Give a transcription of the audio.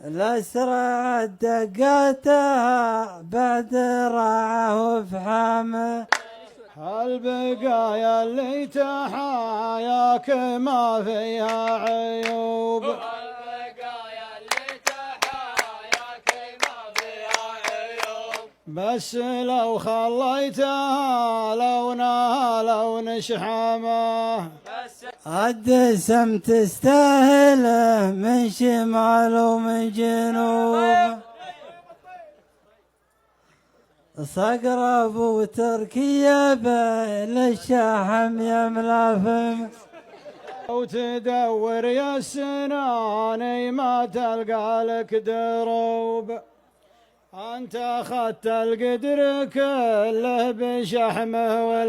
الأسرع دقاتها بعد راعه وفحامه. البقايا اللي تحاياك ما فيها عيوب. البقايا اللي تحاياك ما فيها عيوب. بس لو خليتها لونها لون شحامه. الدسم تستاهله من شمال ومن جنوب. صقر ابو تركيا للشاحم يملا فم. وتدور يا السناني ما تلقى لك دروب. انت اخذت القدر كله بشحمه ولا